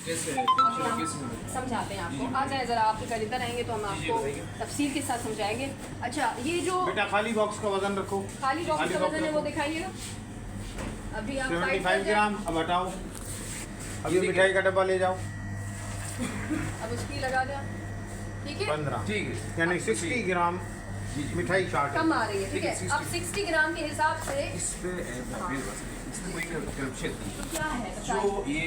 समझाते हैं आपको। आ जाए ज़रा, आप इधर आएंगे तो हम आपको तफसील के साथ समझाएंगे। अच्छा, ये जो बेटा खाली बॉक्स का वजन रखो, खाली बॉक्स का वजन है वो दिखाइएगा। अभी आप 75 ग्राम। अब हटाओ, अभी मिठाई का डब्बा ले जाओ। अब उसकी लगा दें, ठीक है 15, ठीक है, यानी 60 ग्राम मिठाई चाट कम आ रही है, ठीक है। अब 60 ग्राम के हिसाब से इस पे कोई करप्शन नहीं। क्या है जो ये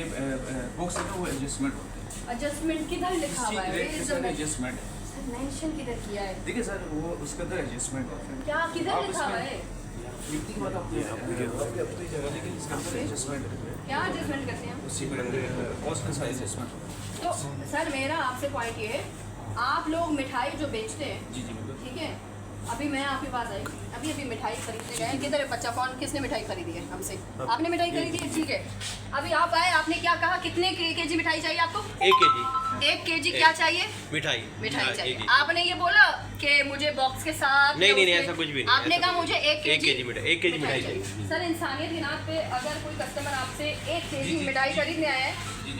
बॉक्स है ना वो एडजस्टमेंट होता है। एडजस्टमेंट किधर लिखा हुआ है? एडजस्टमेंट है। मेंशन किधर किया है? देखिए सर, वो उसके अंदर एडजस्टमेंट होता है। क्या किधर लिखा हुआ है? गिनती की बात आपने अपनी जगह, लेकिन इसके अंदर एडजस्टमेंट है। क्या एडजस्टमेंट करते हैं? उसी में कॉस्ट का साइज एडजस्टमेंट होता है। तो सर मेरा आपसे पॉइंट ये है, आप लोग मिठाई जो बेचते हैं, जी बिल्कुल। ठीक है, अभी मैं आपके पास आई, अभी मिठाई खरीदने गए, किधर है बच्चा? कौन, किसने मिठाई खरीदी है हमसे? आपने मिठाई खरीदी है, ठीक है। अभी आप आए, आपने क्या कहा, कितने केजी मिठाई चाहिए आपको? 1 केजी। 1 केजी क्या चाहिए? मिठाई चाहिए। आपने ये बोला कि मुझे बॉक्स के साथ नहीं ऐसा कुछ भी नहीं। आपने कहा मुझे 1 केजी मिठाई चाहिए। सर इंसानियत की नात पे अगर कोई कस्टमर आपसे 1 केजी मिठाई खरीदने आया है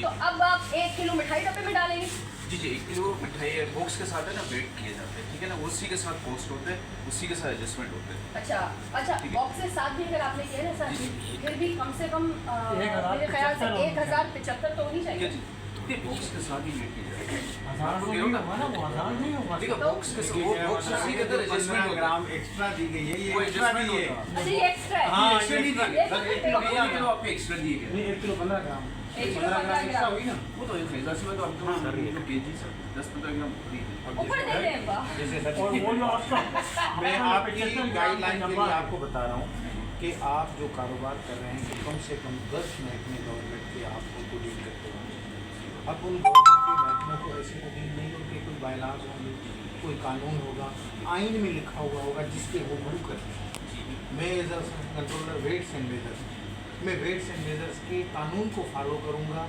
तो अब आप 1 किलो मिठाई डब्बे में डालेंगे? जी 1 किलो मिठाई बॉक्स के साथ है ना, वेट किए जाते हैं, ठीक है ना, उसी के साथ कॉस्ट होते हैं, उसी के साथ एडजस्टमेंट होते हैं। अच्छा बॉक्स के साथ भी अगर आपने किया ना सर, फिर भी कम से कम मेरे ख्याल से 1075 तो होनी चाहिए। बॉक्स के साथ ही वेट किया जाएगा। देखो बॉक्स के उसी के अंदर एडजस्टमेंट 15 ग्राम एक्स्ट्रा दी गई है, ये कोई एक्स्ट्रा एडजस्टमेंट दी है। होता अच्छा ये एक्स्ट्रा है? हाँ, एक्स्ट्रा नहीं दी ये तो गई, 1 किलो आपको एक्स्ट्रा दिए गए। नहीं 1 किलो 15 ग्राम, 1 किलो 15 एक्स्ट्रा ग्राम हुई ना। वो तो एक है, में तो अब तो जो केजी सर 10-15 ग्राम फ्री है। ऊपर दे दें वाह। मैं आपकी गाइडलाइन के लिए आपको बता रहा हूँ कि आप जो कारोबार कर रहे हैं कि कम से कम 10 महकमे गवर्नमेंट के आप उनको डील करते होंगे। अब उन गवर्नमेंट के महकमों को ऐसे तो डील नहीं होंगे, कोई बायलाज होंगे, कोई कानून होगा, आइन में लिखा हुआ होगा जिसके वो मुँह करते हैं। मैं as a controller weights and measures, मैं वेट्स एंड मेजर्स के कानून को फॉलो करूँगा,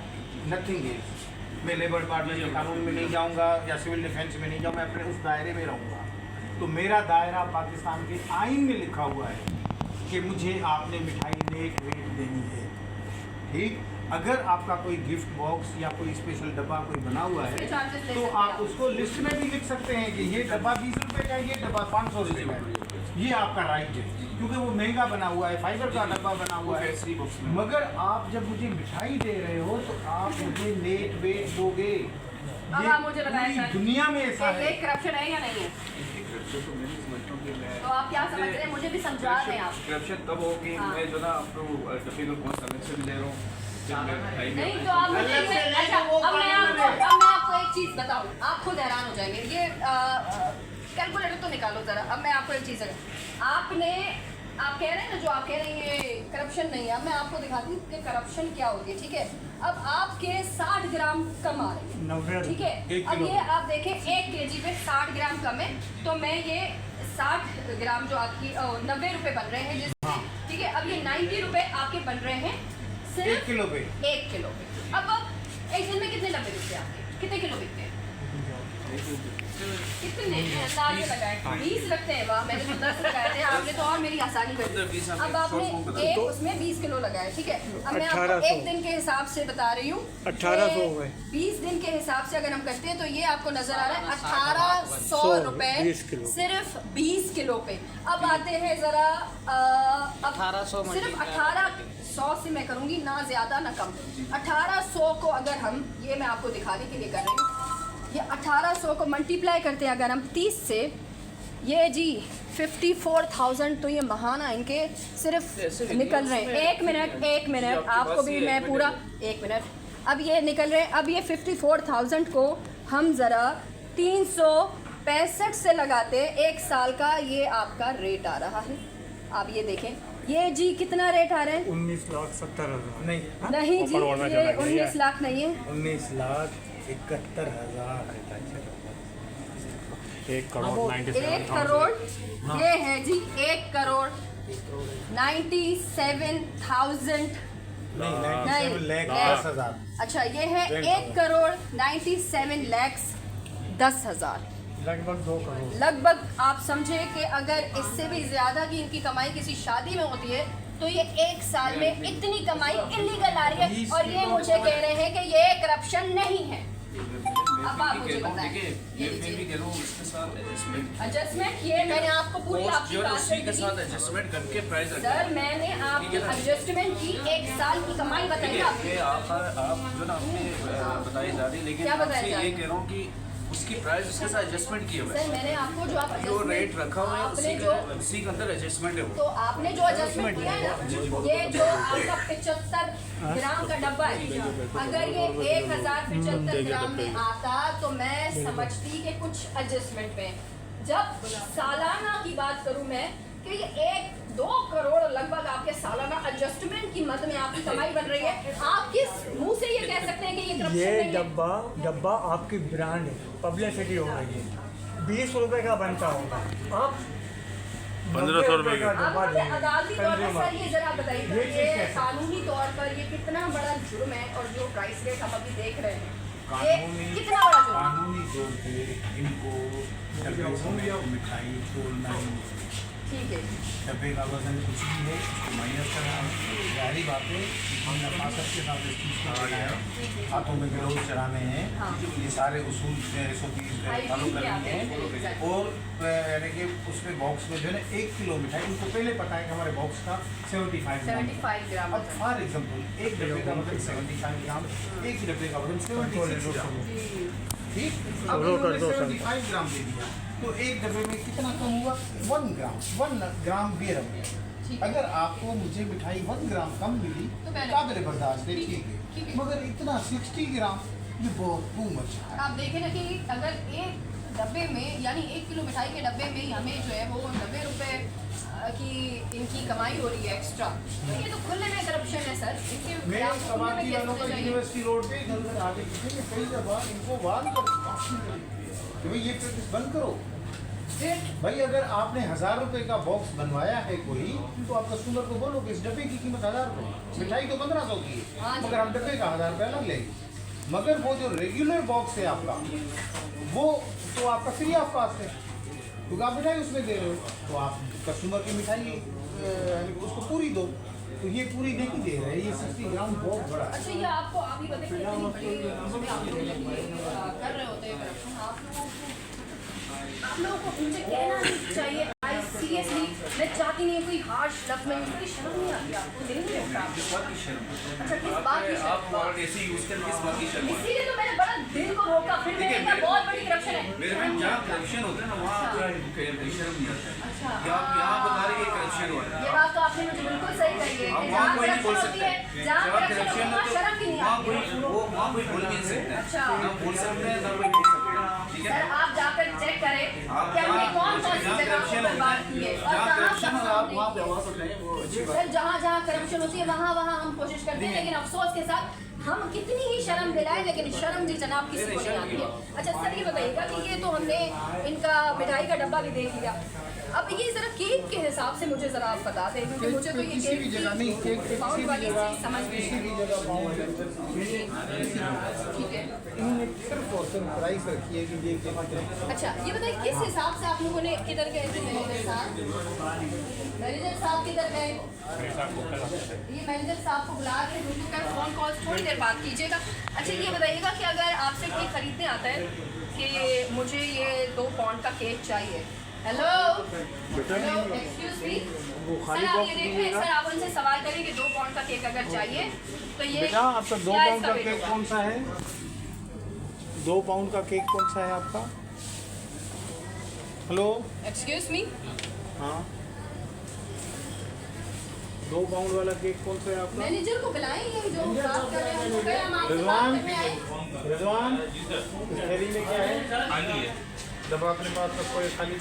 नथिंग एल्स। मैं लेबर डिपार्टमेंट के कानून में नहीं जाऊँगा या सिविल डिफेंस में नहीं जाऊँ, मैं अपने उस दायरे में रहूँगा। तो मेरा दायरा पाकिस्तान के आइन में लिखा हुआ है कि मुझे आपने मिठाई नेक वेट देनी है, ठीक। अगर आपका कोई गिफ्ट बॉक्स या कोई स्पेशल डब्बा कोई बना हुआ है तो आप उसको लिस्ट में भी लिख सकते हैं कि ये डब्बा 20 रुपये का है, ये डब्बा 500 रुपये का है। ये आपका राइट है क्योंकि वो महंगा बना हुआ है, फाइबर का डब्बा बना हुआ है। मगर आप जब मुझे मिठाई दे रहे हो तो आप मुझे नेक वेट दोगे। अब आप मुझे बताएं सर, दुनिया में ऐसा है। ये करप्शन है या नहीं है? तो आप क्या समझ रहे हैं, मुझे भी समझा रहे हैं आप। करप्शन तब हो कि मैं जो ना आपको डब्बे का कॉस्ट अलग से भी दे रहा हूँ, नहीं तो आप मुझे अच्छा, अब मैं आपको एक चीज़ बताऊँ, आप खुद हैरान हो जाएंगे। ये कैलकुलेटर तो निकालो ज़रा। अब मैं आपको एक चीज़ आप कह रहे हैं ना, जो आप कह रहे हैं ये करप्शन नहीं है, अब मैं आपको दिखाती हूँ कि करप्शन क्या होती है, ठीक है। अब आपके 60 ग्राम कम आ रही है, ठीक है। अब ये आप देखें 1 केजी पे 60 ग्राम कम है, तो मैं ये 60 ग्राम जो आपकी 90 रुपये बन रहे हैं जिससे, ठीक है। अब ये 90 रुपये आपके बन रहे हैं सिर्फ 1 किलो पे। 1 किलो पे। अब एक दिन में कितने 90 रुपये आपके कितने किलो बिकते हैं? कितने अंदाजे लगाए? 20 लगते हैं। वाह, मैंने तो 10 लगाए थे, आपने तो और मेरी आसानी कर दी। अब आपने एक उसमें 20 किलो लगाए, ठीक है। अब मैं आपको एक दिन के हिसाब से बता रही हूँ, 1800 हुए। 20 दिन के हिसाब से अगर हम करते हैं तो ये आपको नजर आ रहा है 1800 रुपए सिर्फ 20 किलो पे। अब आते हैं जरा, अब 1800 सिर्फ 1800 से मैं करूँगी, ना ज्यादा ना कम। 1800 को अगर हम, ये मैं आपको दिखाने के लिए कर रही हूँ, ये 1800 को मल्टीप्लाई करते हैं अगर हम 30 से, ये जी 54,000, तो ये महाना इनके सिर्फ निकल रहे हैं। एक मिनट आपको भी मैं पूरा 1 मिनट। अब ये निकल रहे हैं, अब ये 54,000 को हम ज़रा 365 से लगाते हैं, 1 साल का ये आपका रेट आ रहा है। आप ये देखें, ये जी कितना रेट आ रहा है? 19,70,000 नहीं जी, ये 19 लाख नहीं है, 19,71,000 1 करोड़ 1 करोड़ ये है जी, 1 करोड़ 97,000 नहीं 10,000। अच्छा ये है 1 करोड़ 97 लाख 10,000, लगभग 2 करोड़। लगभग आप समझे कि अगर इससे भी ज़्यादा की इनकी कमाई किसी शादी में होती है तो ये 1 साल में इतनी कमाई इलीगल आ रही है। और ये मुझे कह रहे हैं कि ये करप्शन ऑप्शन नहीं है। अब आप मुझे बताएं। ये मैं भी कह रहा हूँ इसके साथ एडजस्टमेंट ये मैंने आपको पूरी आपकी जो है बात उसी के दी। साथ एडजस्टमेंट करके प्राइस सर मैंने आपकी एडजस्टमेंट की 1 साल की कमाई बताई आपकी। आप जो ना आपने बताई जा रही, लेकिन क्या बताई आपसे जा ये रही? कह रहा हूँ कि उसकी प्राइस उसके साथ एडजस्टमेंट की है सर मैंने आपको जो आप जो रेट रखा हुआ है आपने जो उसी के अंदर एडजस्टमेंट है वो। तो आपने जो एडजस्टमेंट किया है ना, ये जो आपका 75 ग्राम का डब्बा है, अगर ये 1075 ग्राम में आता तो मैं समझती कि कुछ एडजस्टमेंट पे। जब सालाना की बात करूं मैं कि ये 1-2 करोड़ लगभग आपके सालाना एडजस्टमेंट की मद में आपकी कमाई बन रही है, आप किस मुंह से ये कह सकते हैं कि ये करप्शन ये नहीं है? डब्बा आपकी ब्रांड है, पब्लिसिटी हो रही है। 20 रुपए का बनता होगा, आप 1500 रुपए का आप डब्बा मुझे अदालती तौर पर कंज्यूमर। सर ये जरा बताइए ये चीज़ ये कैसे? कानूनी तौर पर ये कितना बड़ा जुर्म है और जो प्राइस रेट हम अभी देख रहे हैं कानूनी ये कितना बड़ा जुर्म है? कानूनी तौर पे इनको डब्बे समेत मिठाई तोड़ना ही नहीं। ठीक है डब्बे का वजन कुछ भी है उसको माइनस करना है। जाहिर बात है हम नफासत के साथ इस चीज़ को लेना है, हाथों में ग्लोव चढ़ाने हैं, हाँ। ये सारे उसूल SOP फॉलो करने हैं। और यानी कि उसमें बॉक्स में जो है ना 1 किलो मिठाई उनको पहले पता है कि हमारे बॉक्स का 75 ग्राम है। 75 ग्राम अब फॉर एग्जाम्पल एक डब्बे का वजन 75 ग्राम, एक डब्बे का वजन 76 ग्राम, जी ठीक। अब इन्होंने 75 ग्राम दे दिया तो एक डब्बे में कितना कम हुआ? 1 ग्राम बेरम। अगर आपको मुझे मिठाई 1 ग्राम कम मिली तो पहले- काबिल बर्दाश्त है, ठीक ठीक है, है। मगर इतना 60 ग्राम ये बहुत टू मच है। आप देखें ना कि अगर एक डब्बे में यानी 1 किलो मिठाई के डब्बे में ही हमें जो है वो 90 रुपए की इनकी कमाई हो रही है एक्स्ट्रा, तो ये तो खुले में करप्शन है सर। इनके मैं खिलाफ तो खुले में कमाती केस वालों होने का चाहिए। यूनिवर्सिटी रोड पे इधर उधर आगे पीछे मैं कई दफा इनको वार्न कर चुका हूं कि भाई ये प्रैक्टिस बंद करो। फिर भाई अगर आपने 1000 रुपए का बॉक्स बनवाया है कोई तो आप कस्टमर को बोलो कि इस डब्बे की कीमत 1000 रुपये, मिठाई तो 1500 की हाँ है, जी। मगर हम डब्बे का 1000 रुपये अलग लेंगे। मगर वो जो रेगुलर बॉक्स है आपका वो तो आपका फ्री ऑफ कॉस्ट है, क्योंकि आप मिठाई उसमें दे रहे हो, तो आप कस्टमर की मिठाई उसको पूरी दो। तो ये पूरी नहीं दे रहे, ये 60 ग्राम बहुत बड़ा है। अच्छा ये आपको आप ही बताइए इतनी बड़ी उसमें आप लोग कर रहे होते हैं करप्शन, आप लोगों को मुझे कहना नहीं चाहिए। आई सीरियसली मैं चाहती नहीं कोई हार्श लफ्ज़ में कोई शर्म नहीं आती आपको, दिल नहीं होता किस बात की शर्म? अच्छा किस बात की आप शर्म? वर्ड ऐसे यूज कर किस बात की शर्म? इसीलिए तो मैंने बड़ा दिल को रोका, फिर मैंने कहा बहुत बड़ी करप्शन है। मेरे में जहाँ करप्शन होता है ना वहाँ शर्म नहीं आता है। अच्छा या आप यहाँ बता रहे हैं करप्शन हो रहा है। ये बात तो आपने मुझे बिल्कुल सही कही है आप कि वहाँ जहाँ कोई नहीं बोल करप्शन होती सकते। है, जहाँ करप्शन होती है वहाँ शर्म की नहीं वहाँ आती है। कोई बोल भी नहीं सकते। अच्छा। ना बोल सकते हैं ना कोई बोल सकते हैं। ठीक है? सर आप जाकर चेक करें आप कि हमने जहाँ- कौन सी जहाँ जगह करप्शन पर बात की है और जहाँ कहाँ करप्शन हो आप पर वहाँ पे आवाज़ उठाएं, वो अच्छी बात है। सर जहाँ जहाँ करप्शन होती है वहाँ वहाँ हम कोशिश करते हैं, लेकिन अफसोस के साथ हम कितनी ही शर्म दिलाएं लेकिन शर्म जी जनाब किसी को नहीं आती है। अच्छा सर ये बताइएगा कि ये तो हमने इनका मिठाई का डब्बा भी देख लिया, अब ये जरा केक के हिसाब से मुझे जरा आप बता दें क्योंकि मुझे तो ये किसी भी जगह नहीं, केक पे पाउंड किसी भी वाली जगह चीज़ समझ में किसी नहीं भी जगह पाउंड ठीक है। इन्होंने सिर्फ और सिर्फ प्राइस रखी है कि ये केक कितना। अच्छा ये बताइए किस हिसाब से आप लोगों ने किधर गए थे मैनेजर साहब किधर गए? ये मैनेजर साहब को बुला के उनको क्या फोन कॉल थोड़ी देर बात कीजिएगा। अच्छा ये बताइएगा कि अगर आपसे कोई खरीदने आता है कि मुझे ये 2 पाउंड का केक चाहिए, hello hello excuse me sir आप ये देख रहे हैं सर, आप उनसे सवाल करें कि 2 पाउंड का केक अगर चाहिए तो ये बेटा आपका 2 क्या पाउंड इसका का वेट केक होगा? कौन सा है? 2 पाउंड का केक कौन सा है आपका? हेलो एक्सक्यूज मी हाँ 2 पाउंड वाला केक कौन सा है आपका? मैनेजर को बुलाएं, ये जो बात कर रहे हैं उनको कहें हम आपसे बात रिजवान करने आए। रिजवान इस थैली में क्या है? जब अपने पास रखो ये खाली